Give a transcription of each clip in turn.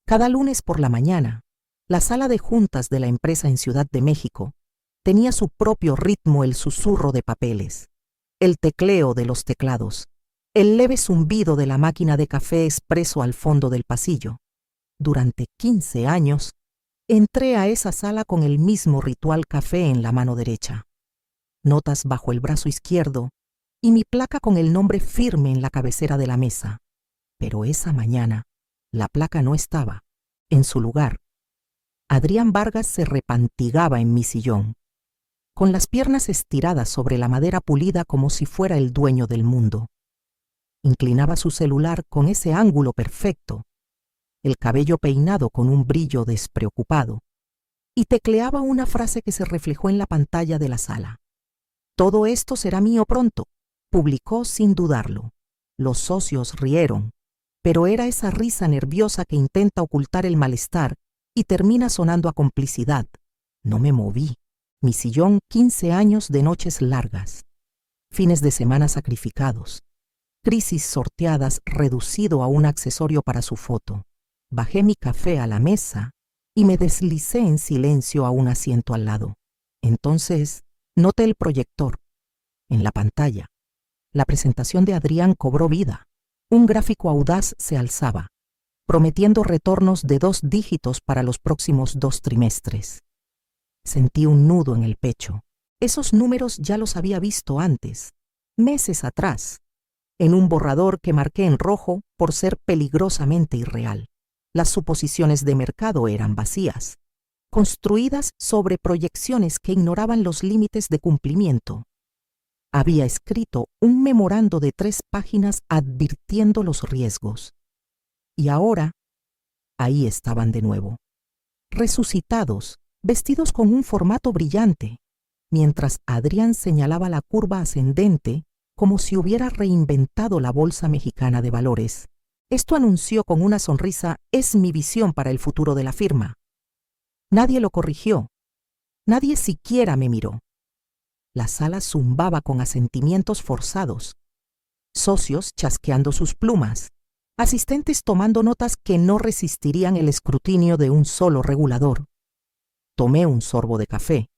Cada lunes por la mañana, la sala de juntas de la empresa en Ciudad de México tenía su propio ritmo, el susurro de papeles, el tecleo de los teclados, el leve zumbido de la máquina de café expreso al fondo del pasillo. Durante 15 años, entré a esa sala con el mismo ritual café en la mano derecha, notas bajo el brazo izquierdo y mi placa con el nombre firme en la cabecera de la mesa. Pero esa mañana, la placa no estaba. En su lugar, Adrián Vargas se repantigaba en mi sillón, con las piernas estiradas sobre la madera pulida como si fuera el dueño del mundo. Inclinaba su celular con ese ángulo perfecto, el cabello peinado con un brillo despreocupado, y tecleaba una frase que se reflejó en la pantalla de la sala. «Todo esto será mío pronto», publicó sin dudarlo. Los socios rieron, pero era esa risa nerviosa que intenta ocultar el malestar y termina sonando a complicidad. No me moví. Mi sillón, 15 años de noches largas, fines de semana sacrificados, crisis sorteadas reducido a un accesorio para su foto. Bajé mi café a la mesa y me deslicé en silencio a un asiento al lado. Entonces noté el proyector. En la pantalla, la presentación de Adrián cobró vida. Un gráfico audaz se alzaba, prometiendo retornos de 2 dígitos para los próximos 2 trimestres. Sentí un nudo en el pecho. Esos números ya los había visto antes, meses atrás, en un borrador que marqué en rojo por ser peligrosamente irreal. Las suposiciones de mercado eran vacías, construidas sobre proyecciones que ignoraban los límites de cumplimiento. Había escrito un memorando de 3 páginas advirtiendo los riesgos. Y ahora, ahí estaban de nuevo, resucitados, vestidos con un formato brillante, mientras Adrián señalaba la curva ascendente como si hubiera reinventado la Bolsa Mexicana de Valores. Esto anunció con una sonrisa: «Es mi visión para el futuro de la firma». Nadie lo corrigió. Nadie siquiera me miró. La sala zumbaba con asentimientos forzados. Socios chasqueando sus plumas. Asistentes tomando notas que no resistirían el escrutinio de un solo regulador. Tomé un sorbo de café,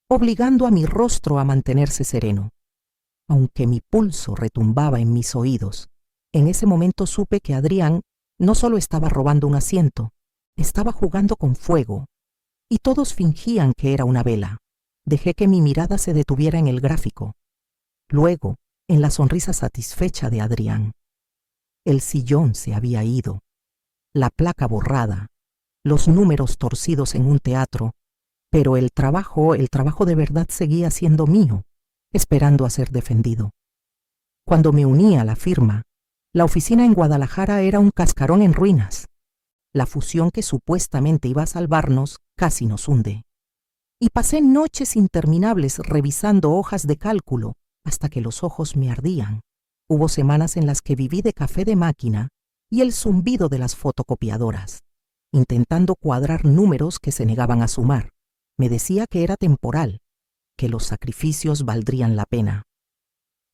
obligando a mi rostro a mantenerse sereno. Aunque mi pulso retumbaba en mis oídos, en ese momento supe que Adrián no solo estaba robando un asiento, estaba jugando con fuego, y todos fingían que era una vela. Dejé que mi mirada se detuviera en el gráfico, luego en la sonrisa satisfecha de Adrián. El sillón se había ido, la placa borrada, los números torcidos en un teatro, pero el trabajo de verdad seguía siendo mío, esperando a ser defendido. Cuando me uní a la firma, la oficina en Guadalajara era un cascarón en ruinas. La fusión que supuestamente iba a salvarnos casi nos hunde. Y pasé noches interminables revisando hojas de cálculo hasta que los ojos me ardían. Hubo semanas en las que viví de café de máquina y el zumbido de las fotocopiadoras, intentando cuadrar números que se negaban a sumar. Me decía que era temporal, que los sacrificios valdrían la pena.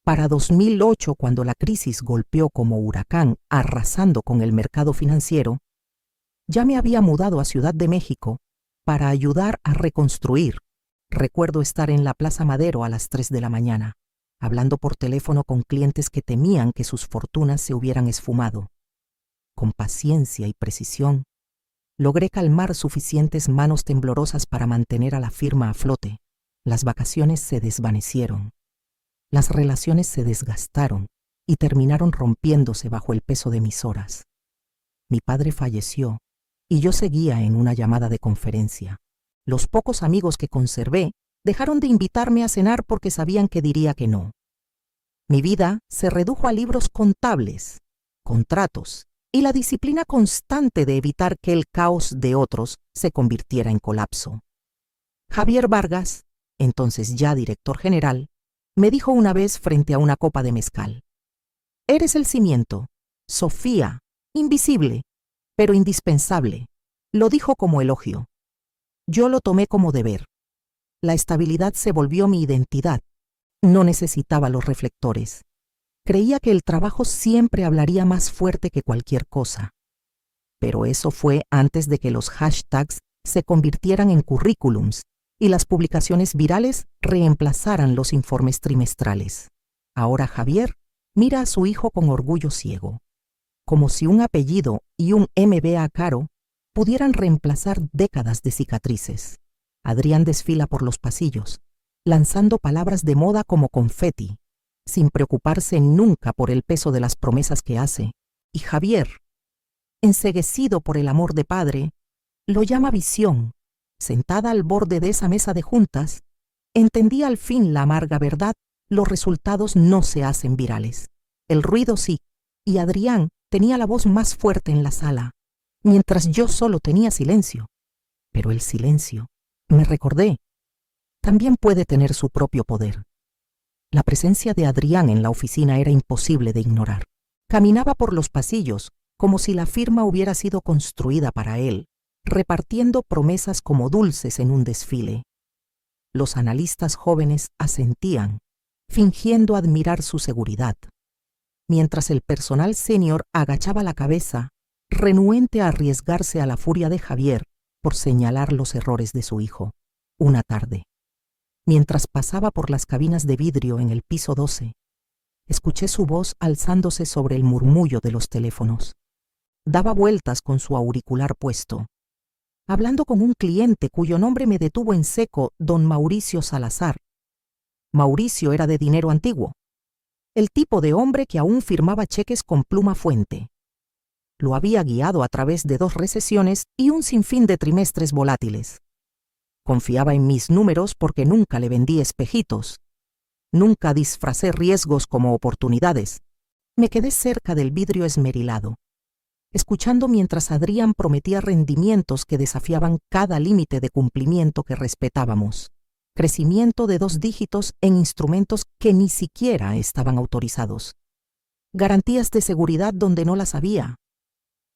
Para 2008, cuando la crisis golpeó como huracán, arrasando con el mercado financiero, ya me había mudado a Ciudad de México para ayudar a reconstruir. Recuerdo estar en la Plaza Madero a las 3 de la mañana, hablando por teléfono con clientes que temían que sus fortunas se hubieran esfumado. Con paciencia y precisión, logré calmar suficientes manos temblorosas para mantener a la firma a flote. Las vacaciones se desvanecieron. Las relaciones se desgastaron y terminaron rompiéndose bajo el peso de mis horas. Mi padre falleció y yo seguía en una llamada de conferencia. Los pocos amigos que conservé dejaron de invitarme a cenar porque sabían que diría que no. Mi vida se redujo a libros contables, contratos y la disciplina constante de evitar que el caos de otros se convirtiera en colapso. Javier Vargas, entonces ya director general, me dijo una vez frente a una copa de mezcal: «Eres el cimiento, Sofía, invisible, pero indispensable». Lo dijo como elogio. Yo lo tomé como deber. La estabilidad se volvió mi identidad. No necesitaba los reflectores. Creía que el trabajo siempre hablaría más fuerte que cualquier cosa. pero eso fue antes de que los hashtags se convirtieran en currículums y las publicaciones virales reemplazaran los informes trimestrales. Ahora Javier mira a su hijo con orgullo ciego, como si un apellido y un MBA caro pudieran reemplazar décadas de cicatrices. Adrián desfila por los pasillos, lanzando palabras de moda como confeti, sin preocuparse nunca por el peso de las promesas que hace, y Javier, enceguecido por el amor de padre, lo llama visión. Sentada al borde de esa mesa de juntas, entendí al fin la amarga verdad: los resultados no se hacen virales. El ruido sí, y Adrián tenía la voz más fuerte en la sala, mientras yo solo tenía silencio. Pero el silencio, me recordé, también puede tener su propio poder. La presencia de Adrián en la oficina era imposible de ignorar. Caminaba por los pasillos como si la firma hubiera sido construida para él, repartiendo promesas como dulces en un desfile. Los analistas jóvenes asentían, fingiendo admirar su seguridad, mientras el personal senior agachaba la cabeza, renuente a arriesgarse a la furia de Javier por señalar los errores de su hijo. Una tarde, mientras pasaba por las cabinas de vidrio en el piso 12, escuché su voz alzándose sobre el murmullo de los teléfonos. Daba vueltas con su auricular puesto, hablando con un cliente cuyo nombre me detuvo en seco: don Mauricio Salazar. Mauricio era de dinero antiguo, el tipo de hombre que aún firmaba cheques con pluma fuente. Lo había guiado a través de 2 recesiones y un sinfín de trimestres volátiles. Confiaba en mis números porque nunca le vendí espejitos. Nunca disfracé riesgos como oportunidades. Me quedé cerca del vidrio esmerilado, escuchando mientras Adrián prometía rendimientos que desafiaban cada límite de cumplimiento que respetábamos. Crecimiento de 2 dígitos en instrumentos que ni siquiera estaban autorizados. Garantías de seguridad donde no las había.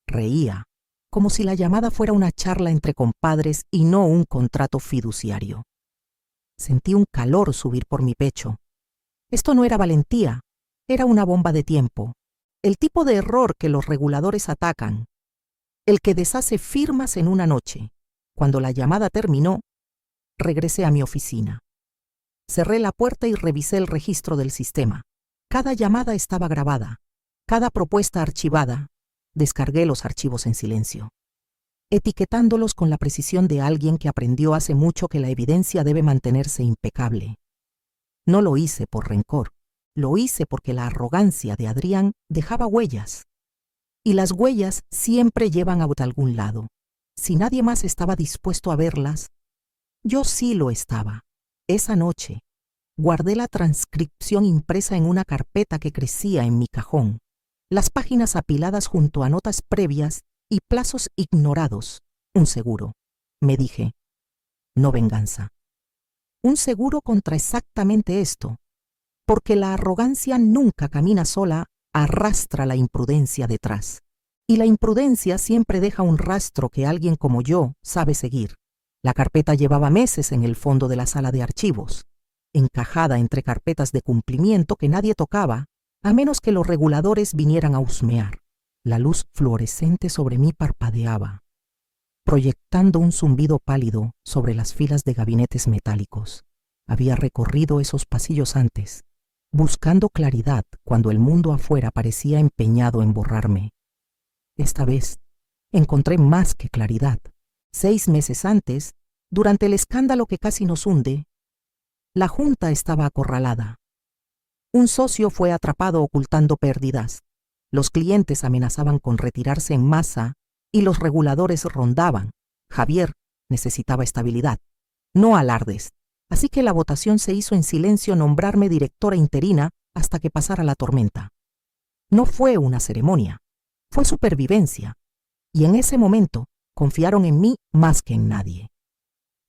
Reía, como si la llamada fuera una charla entre compadres y no un contrato fiduciario. Sentí un calor subir por mi pecho. Esto no era valentía, era una bomba de tiempo. El tipo de error que los reguladores atacan, el que deshace firmas en una noche. Cuando la llamada terminó, regresé a mi oficina. Cerré la puerta y revisé el registro del sistema. Cada llamada estaba grabada, cada propuesta archivada. Descargué los archivos en silencio, etiquetándolos con la precisión de alguien que aprendió hace mucho que la evidencia debe mantenerse impecable. No lo hice por rencor, lo hice porque la arrogancia de Adrián dejaba huellas. Y las huellas siempre llevan a algún lado. Si nadie más estaba dispuesto a verlas, yo sí lo estaba. Esa noche, guardé la transcripción impresa en una carpeta que crecía en mi cajón, las páginas apiladas junto a notas previas y plazos ignorados. Un seguro, me dije, no venganza. Un seguro contra exactamente esto, porque la arrogancia nunca camina sola, arrastra la imprudencia detrás. Y la imprudencia siempre deja un rastro que alguien como yo sabe seguir. La carpeta llevaba meses en el fondo de la sala de archivos, encajada entre carpetas de cumplimiento que nadie tocaba, a menos que los reguladores vinieran a husmear. La luz fluorescente sobre mí parpadeaba, proyectando un zumbido pálido sobre las filas de gabinetes metálicos. Había recorrido esos pasillos antes, buscando claridad cuando el mundo afuera parecía empeñado en borrarme. Esta vez encontré más que claridad. 6 meses antes, durante el escándalo que casi nos hunde, la junta estaba acorralada. Un socio fue atrapado ocultando pérdidas. Los clientes amenazaban con retirarse en masa y los reguladores rondaban. Javier necesitaba estabilidad, no alardes. Así que la votación se hizo en silencio: nombrarme directora interina hasta que pasara la tormenta. No fue una ceremonia, fue supervivencia. Y en ese momento confiaron en mí más que en nadie.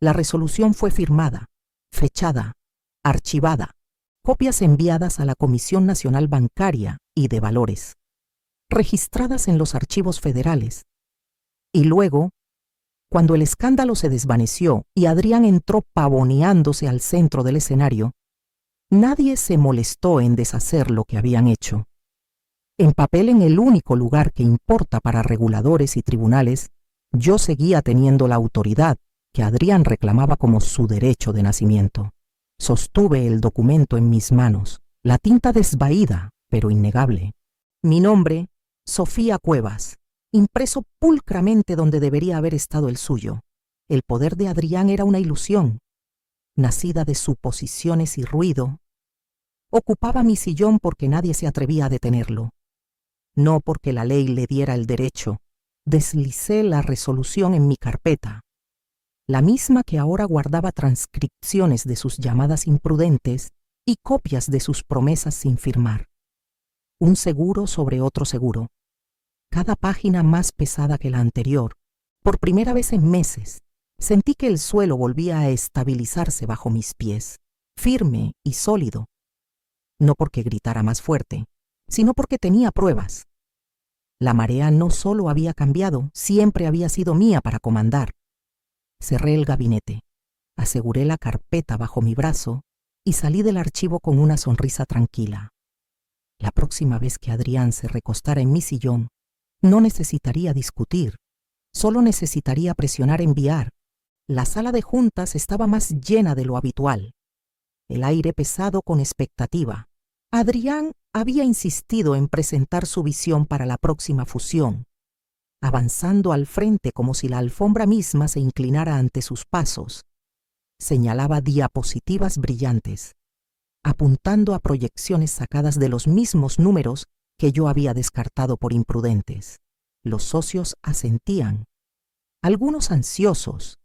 La resolución fue firmada, fechada, archivada. Copias enviadas a la Comisión Nacional Bancaria y de Valores, registradas en los archivos federales. Y luego, cuando el escándalo se desvaneció y Adrián entró pavoneándose al centro del escenario, nadie se molestó en deshacer lo que habían hecho. En papel, en el único lugar que importa para reguladores y tribunales, yo seguía teniendo la autoridad que Adrián reclamaba como su derecho de nacimiento. Sostuve el documento en mis manos, la tinta desvaída, pero innegable. Mi nombre, Sofía Cuevas, impreso pulcramente donde debería haber estado el suyo. El poder de Adrián era una ilusión, nacida de suposiciones y ruido. Ocupaba mi sillón porque nadie se atrevía a detenerlo. No porque la ley le diera el derecho. Deslicé la resolución en mi carpeta, la misma que ahora guardaba transcripciones de sus llamadas imprudentes y copias de sus promesas sin firmar. Un seguro sobre otro seguro, cada página más pesada que la anterior. Por primera vez en meses, sentí que el suelo volvía a estabilizarse bajo mis pies, firme y sólido. No porque gritara más fuerte, sino porque tenía pruebas. La marea no solo había cambiado, siempre había sido mía para comandar. Cerré el gabinete, aseguré la carpeta bajo mi brazo y salí del archivo con una sonrisa tranquila. La próxima vez que Adrián se recostara en mi sillón, no necesitaría discutir, solo necesitaría presionar enviar. La sala de juntas estaba más llena de lo habitual, el aire pesado con expectativa. Adrián había insistido en presentar su visión para la próxima fusión, avanzando al frente como si la alfombra misma se inclinara ante sus pasos. Señalaba diapositivas brillantes, apuntando a proyecciones sacadas de los mismos números que yo había descartado por imprudentes. Los socios asentían, algunos ansiosos,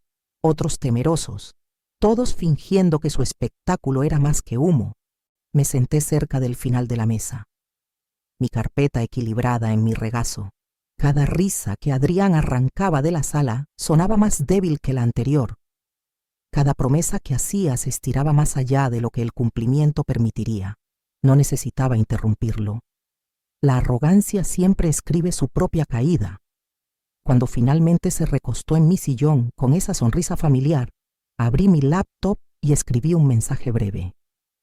otros temerosos, todos fingiendo que su espectáculo era más que humo. Me senté cerca del final de la mesa, mi carpeta equilibrada en mi regazo. Cada risa que Adrián arrancaba de la sala sonaba más débil que la anterior. Cada promesa que hacía se estiraba más allá de lo que el cumplimiento permitiría. No necesitaba interrumpirlo. La arrogancia siempre escribe su propia caída. Cuando finalmente se recostó en mi sillón con esa sonrisa familiar, abrí mi laptop y escribí un mensaje breve.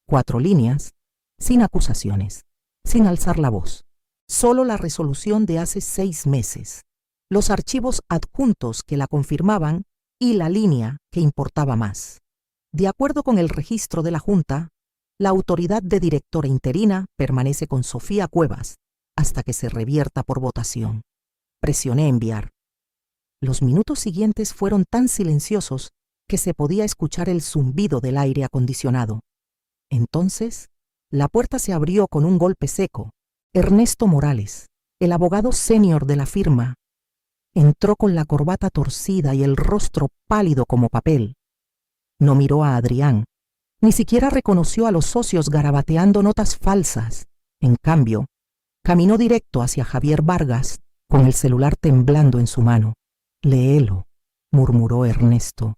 4 líneas, sin acusaciones, sin alzar la voz. Solo la resolución de hace 6 meses, los archivos adjuntos que la confirmaban y la línea que importaba más. De acuerdo con el registro de la Junta, la autoridad de directora interina permanece con Sofía Cuevas hasta que se revierta por votación. Presioné enviar. Los minutos siguientes fueron tan silenciosos que se podía escuchar el zumbido del aire acondicionado. Entonces, la puerta se abrió con un golpe seco. Ernesto Morales, el abogado senior de la firma, entró con la corbata torcida y el rostro pálido como papel. No miró a Adrián, ni siquiera reconoció a los socios garabateando notas falsas. En cambio, caminó directo hacia Javier Vargas, con el celular temblando en su mano. «Léelo», murmuró Ernesto.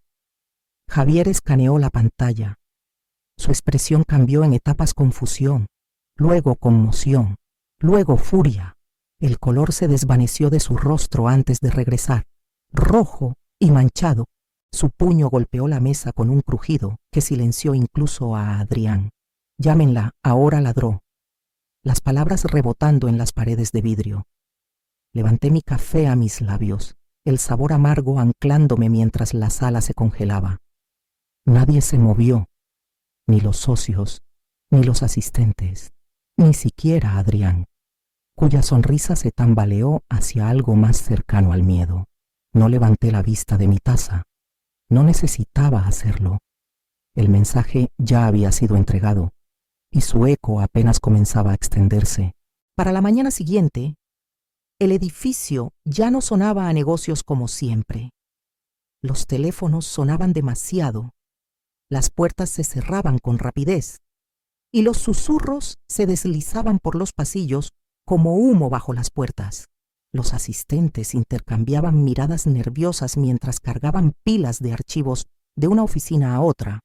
Javier escaneó la pantalla. Su expresión cambió en etapas confusión, luego conmoción, luego furia. El color se desvaneció de su rostro antes de regresar, rojo y manchado. Su puño golpeó la mesa con un crujido que silenció incluso a Adrián. «Llámenla, ahora», ladró, las palabras rebotando en las paredes de vidrio. Levanté mi café a mis labios, el sabor amargo anclándome mientras la sala se congelaba. Nadie se movió, ni los socios, ni los asistentes, ni siquiera Adrián, cuya sonrisa se tambaleó hacia algo más cercano al miedo. No levanté la vista de mi taza. No necesitaba hacerlo. El mensaje ya había sido entregado, y su eco apenas comenzaba a extenderse. Para la mañana siguiente, el edificio ya no sonaba a negocios como siempre. Los teléfonos sonaban demasiado, las puertas se cerraban con rapidez, y los susurros se deslizaban por los pasillos como humo bajo las puertas. Los asistentes intercambiaban miradas nerviosas mientras cargaban pilas de archivos de una oficina a otra,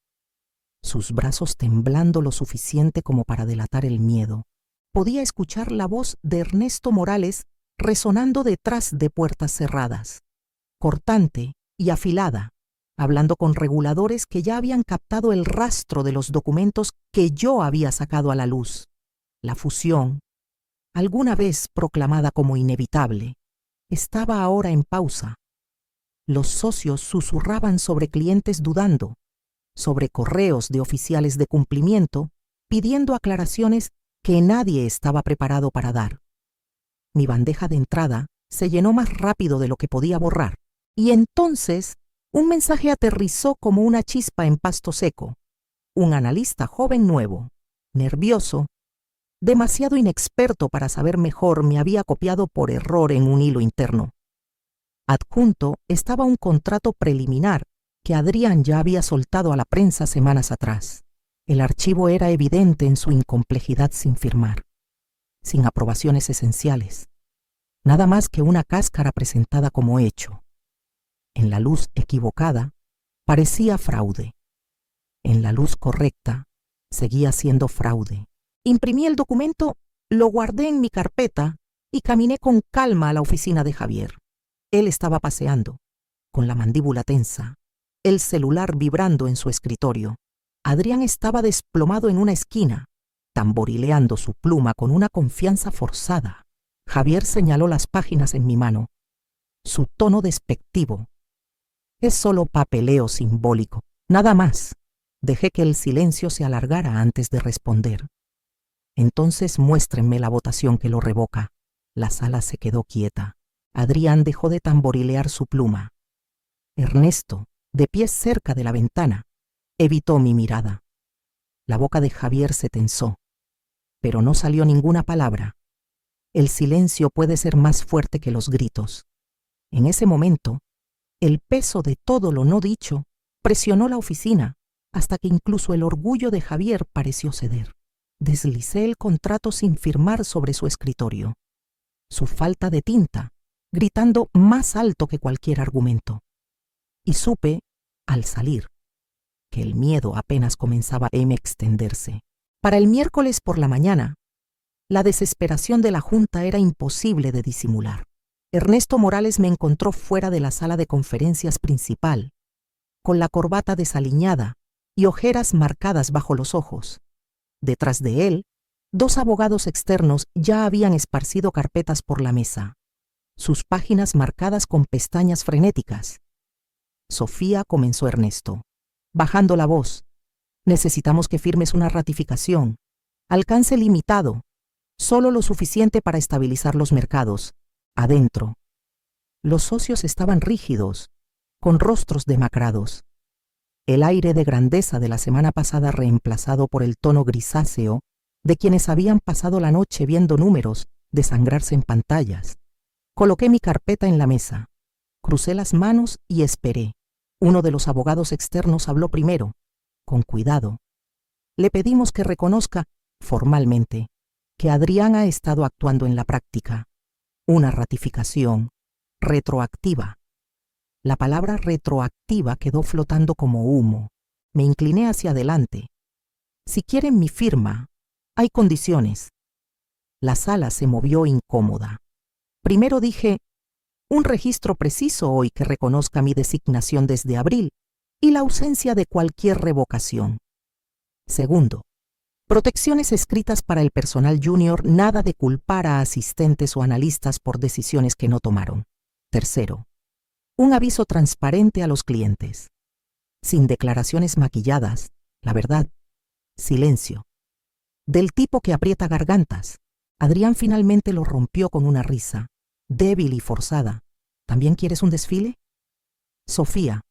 sus brazos temblando lo suficiente como para delatar el miedo. Podía escuchar la voz de Ernesto Morales resonando detrás de puertas cerradas, cortante y afilada, hablando con reguladores que ya habían captado el rastro de los documentos que yo había sacado a la luz. La fusión alguna vez proclamada como inevitable, estaba ahora en pausa. Los socios susurraban sobre clientes dudando, sobre correos de oficiales de cumplimiento, pidiendo aclaraciones que nadie estaba preparado para dar. Mi bandeja de entrada se llenó más rápido de lo que podía borrar, y entonces un mensaje aterrizó como una chispa en pasto seco. Un analista joven nuevo, nervioso, demasiado inexperto para saber mejor, me había copiado por error en un hilo interno. Adjunto estaba un contrato preliminar que Adrián ya había soltado a la prensa semanas atrás. El archivo era evidente en su incomplejidad sin firmar, sin aprobaciones esenciales, nada más que una cáscara presentada como hecho. En la luz equivocada, parecía fraude. En la luz correcta, seguía siendo fraude. Imprimí el documento, lo guardé en mi carpeta y caminé con calma a la oficina de Javier. Él estaba paseando, con la mandíbula tensa, el celular vibrando en su escritorio. Adrián estaba desplomado en una esquina, tamborileando su pluma con una confianza forzada. Javier señaló las páginas en mi mano. Su tono despectivo. Es solo papeleo simbólico, nada más. Dejé que el silencio se alargara antes de responder. Entonces muéstrenme la votación que lo revoca. La sala se quedó quieta. Adrián dejó de tamborilear su pluma. Ernesto, de pie cerca de la ventana, evitó mi mirada. La boca de Javier se tensó, pero no salió ninguna palabra. El silencio puede ser más fuerte que los gritos. En ese momento, el peso de todo lo no dicho presionó la oficina hasta que incluso el orgullo de Javier pareció ceder. Deslicé el contrato sin firmar sobre su escritorio. Su falta de tinta, gritando más alto que cualquier argumento. Y supe, al salir, que el miedo apenas comenzaba a extenderse. Para el miércoles por la mañana, la desesperación de la junta era imposible de disimular. Ernesto Morales me encontró fuera de la sala de conferencias principal, con la corbata desaliñada y ojeras marcadas bajo los ojos. Detrás de él, 2 abogados externos ya habían esparcido carpetas por la mesa, sus páginas marcadas con pestañas frenéticas. Sofía, comenzó Ernesto, bajando la voz. Necesitamos que firmes una ratificación. Alcance limitado, solo lo suficiente para estabilizar los mercados. Adentro. Los socios estaban rígidos, con rostros demacrados. El aire de grandeza de la semana pasada reemplazado por el tono grisáceo de quienes habían pasado la noche viendo números desangrarse en pantallas. Coloqué mi carpeta en la mesa, crucé las manos y esperé. Uno de los abogados externos habló primero, con cuidado. Le pedimos que reconozca, formalmente, que Adrián ha estado actuando en la práctica. Una ratificación retroactiva. La palabra retroactiva quedó flotando como humo. Me incliné hacia adelante. Si quieren mi firma, hay condiciones. La sala se movió incómoda. Primero dije, un registro preciso hoy que reconozca mi designación desde abril y la ausencia de cualquier revocación. Segundo, protecciones escritas para el personal junior, nada de culpar a asistentes o analistas por decisiones que no tomaron. Tercero, un aviso transparente a los clientes. Sin declaraciones maquilladas, la verdad, silencio. Del tipo que aprieta gargantas. Adrián finalmente lo rompió con una risa, débil y forzada. ¿También quieres un desfile? Sofía.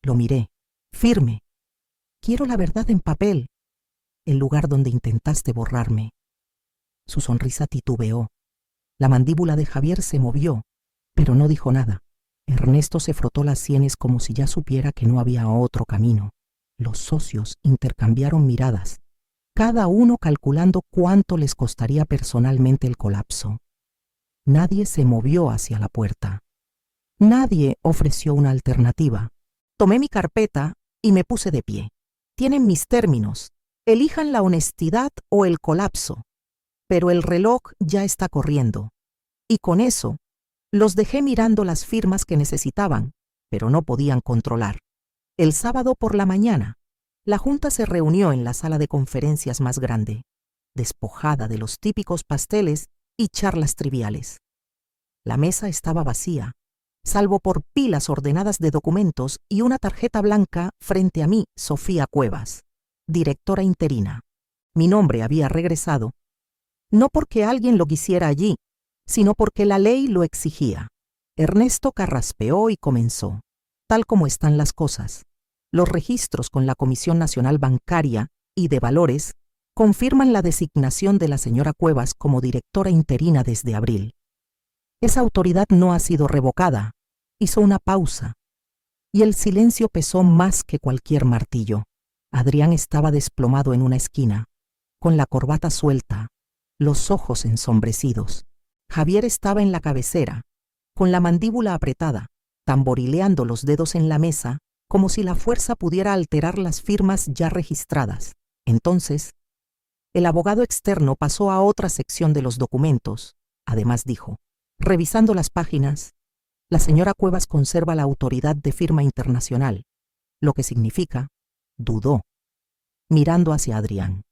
Lo miré, firme. Quiero la verdad en papel, el lugar donde intentaste borrarme. Su sonrisa titubeó. La mandíbula de Javier se movió, pero no dijo nada. Ernesto se frotó las sienes como si ya supiera que no había otro camino. Los socios intercambiaron miradas, cada uno calculando cuánto les costaría personalmente el colapso. Nadie se movió hacia la puerta. Nadie ofreció una alternativa. Tomé mi carpeta y me puse de pie. Tienen mis términos. Elijan la honestidad o el colapso. Pero el reloj ya está corriendo. Y con eso, los dejé mirando las firmas que necesitaban, pero no podían controlar. El sábado por la mañana, la junta se reunió en la sala de conferencias más grande, despojada de los típicos pasteles y charlas triviales. La mesa estaba vacía, salvo por pilas ordenadas de documentos y una tarjeta blanca frente a mí, Sofía Cuevas, directora interina. Mi nombre había regresado, no porque alguien lo quisiera allí, sino porque la ley lo exigía. Ernesto carraspeó y comenzó. Tal como están las cosas, los registros con la Comisión Nacional Bancaria y de Valores confirman la designación de la señora Cuevas como directora interina desde abril. Esa autoridad no ha sido revocada. Hizo una pausa, y el silencio pesó más que cualquier martillo. Adrián estaba desplomado en una esquina, con la corbata suelta, los ojos ensombrecidos. Javier estaba en la cabecera, con la mandíbula apretada, tamborileando los dedos en la mesa, como si la fuerza pudiera alterar las firmas ya registradas. Entonces, el abogado externo pasó a otra sección de los documentos. Además dijo, revisando las páginas, la señora Cuevas conserva la autoridad de firma internacional, lo que significa, dudó, mirando hacia Adrián,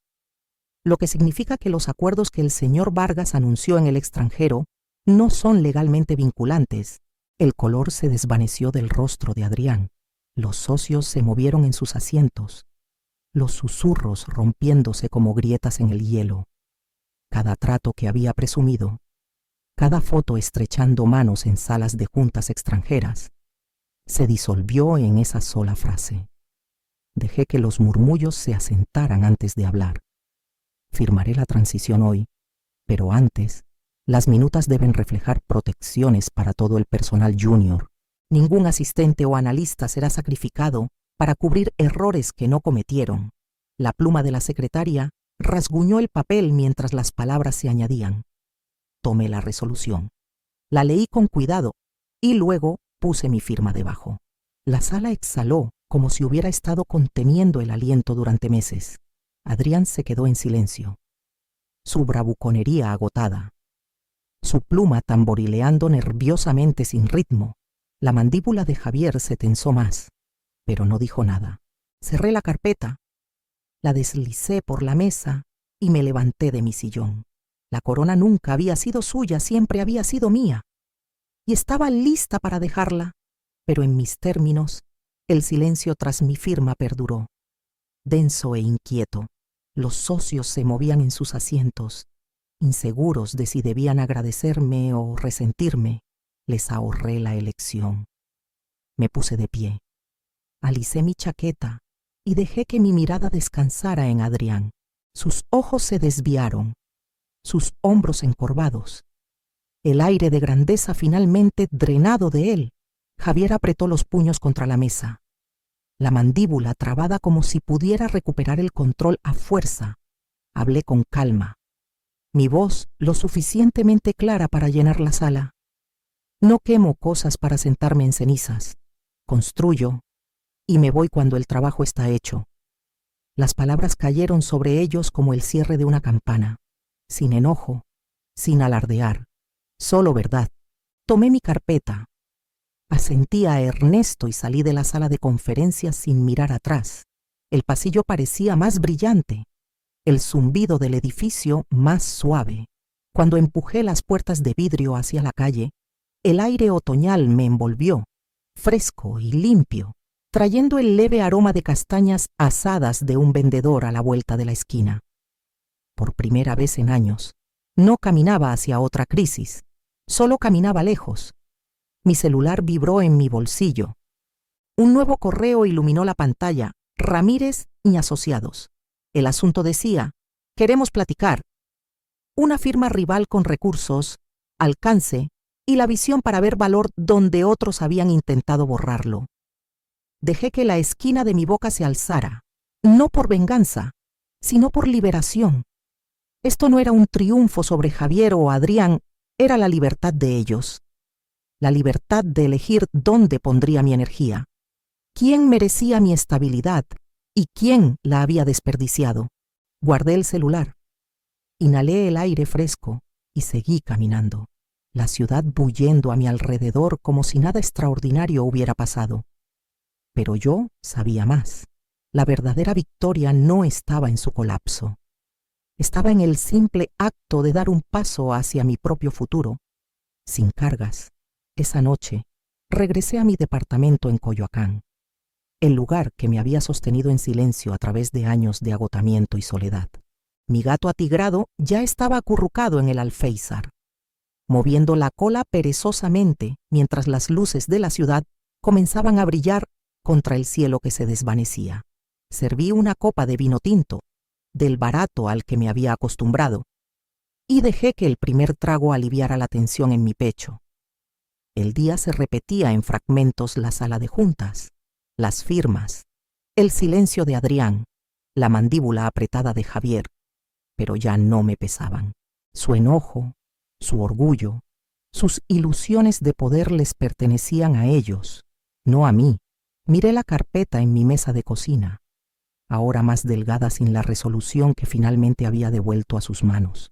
lo que significa que los acuerdos que el señor Vargas anunció en el extranjero no son legalmente vinculantes. El color se desvaneció del rostro de Adrián. Los socios se movieron en sus asientos, los susurros rompiéndose como grietas en el hielo. Cada trato que había presumido, cada foto estrechando manos en salas de juntas extranjeras, se disolvió en esa sola frase. Dejé que los murmullos se asentaran antes de hablar. Firmaré la transición hoy, pero antes, las minutas deben reflejar protecciones para todo el personal junior. Ningún asistente o analista será sacrificado para cubrir errores que no cometieron. La pluma de la secretaria rasguñó el papel mientras las palabras se añadían. Tomé la resolución. La leí con cuidado y luego puse mi firma debajo. La sala exhaló como si hubiera estado conteniendo el aliento durante meses. Adrián se quedó en silencio, su bravuconería agotada, su pluma tamborileando nerviosamente sin ritmo. La mandíbula de Javier se tensó más, pero no dijo nada. Cerré la carpeta, la deslicé por la mesa y me levanté de mi sillón. La corona nunca había sido suya, siempre había sido mía. Y estaba lista para dejarla, pero en mis términos, el silencio tras mi firma perduró. Denso e inquieto, los socios se movían en sus asientos, inseguros de si debían agradecerme o resentirme. Les ahorré la elección. Me puse de pie, alicé mi chaqueta y dejé que mi mirada descansara en Adrián. Sus ojos se desviaron, sus hombros encorvados, el aire de grandeza finalmente drenado de él. Javier apretó los puños contra la mesa, la mandíbula trabada como si pudiera recuperar el control a fuerza. Hablé con calma, mi voz lo suficientemente clara para llenar la sala. No quemo cosas para sentarme en cenizas, construyo y me voy cuando el trabajo está hecho. Las palabras cayeron sobre ellos como el cierre de una campana, sin enojo, sin alardear, solo verdad. Tomé mi carpeta, asentí a Ernesto y salí de la sala de conferencias sin mirar atrás. El pasillo parecía más brillante, el zumbido del edificio más suave. Cuando empujé las puertas de vidrio hacia la calle, el aire otoñal me envolvió, fresco y limpio, trayendo el leve aroma de castañas asadas de un vendedor a la vuelta de la esquina. Por primera vez en años, no caminaba hacia otra crisis, solo caminaba lejos. Mi celular vibró en mi bolsillo. Un nuevo correo iluminó la pantalla. Ramírez y Asociados. El asunto decía, queremos platicar. Una firma rival con recursos, alcance y la visión para ver valor donde otros habían intentado borrarlo. Dejé que la esquina de mi boca se alzara, no por venganza, sino por liberación. Esto no era un triunfo sobre Javier o Adrián, era la libertad de ellos. La libertad de elegir dónde pondría mi energía, quién merecía mi estabilidad y quién la había desperdiciado. Guardé el celular, inhalé el aire fresco y seguí caminando. La ciudad bullendo a mi alrededor como si nada extraordinario hubiera pasado. Pero yo sabía más. La verdadera victoria no estaba en su colapso. Estaba en el simple acto de dar un paso hacia mi propio futuro. Sin cargas, esa noche, regresé a mi departamento en Coyoacán, el lugar que me había sostenido en silencio a través de años de agotamiento y soledad. Mi gato atigrado ya estaba acurrucado en el alféizar, moviendo la cola perezosamente mientras las luces de la ciudad comenzaban a brillar contra el cielo que se desvanecía. Serví una copa de vino tinto, del barato al que me había acostumbrado, y dejé que el primer trago aliviara la tensión en mi pecho. El día se repetía en fragmentos: la sala de juntas, las firmas, el silencio de Adrián, la mandíbula apretada de Javier, pero ya no me pesaban. Su enojo, su orgullo, sus ilusiones de poder les pertenecían a ellos, no a mí. Miré la carpeta en mi mesa de cocina, ahora más delgada sin la resolución que finalmente había devuelto a sus manos.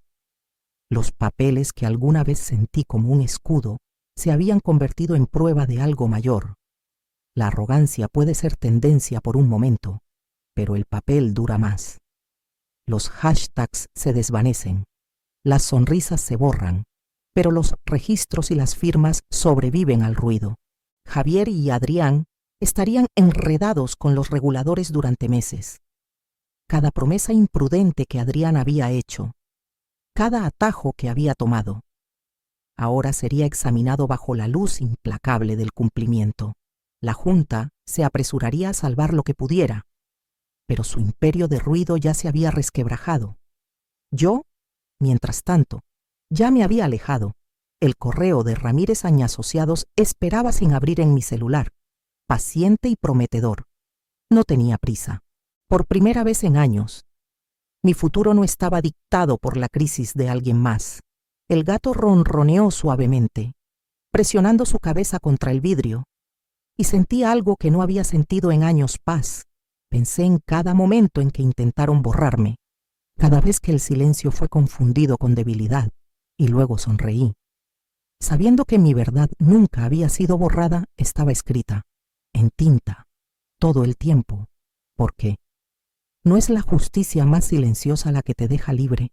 Los papeles que alguna vez sentí como un escudo se habían convertido en prueba de algo mayor. La arrogancia puede ser tendencia por un momento, pero el papel dura más. Los hashtags se desvanecen, las sonrisas se borran, pero los registros y las firmas sobreviven al ruido. Javier y Adrián estarían enredados con los reguladores durante meses. Cada promesa imprudente que Adrián había hecho, cada atajo que había tomado, ahora sería examinado bajo la luz implacable del cumplimiento. La Junta se apresuraría a salvar lo que pudiera, pero su imperio de ruido ya se había resquebrajado. Yo, mientras tanto, ya me había alejado. El correo de Ramírez Aña Asociados esperaba sin abrir en mi celular, paciente y prometedor. No tenía prisa. Por primera vez en años, mi futuro no estaba dictado por la crisis de alguien más. El gato ronroneó suavemente, presionando su cabeza contra el vidrio, y sentí algo que no había sentido en años. Paz. Pensé en cada momento en que intentaron borrarme, cada vez que el silencio fue confundido con debilidad, y luego sonreí. Sabiendo que mi verdad nunca había sido borrada, estaba escrita, en tinta, todo el tiempo. ¿Por qué? ¿No es la justicia más silenciosa la que te deja libre?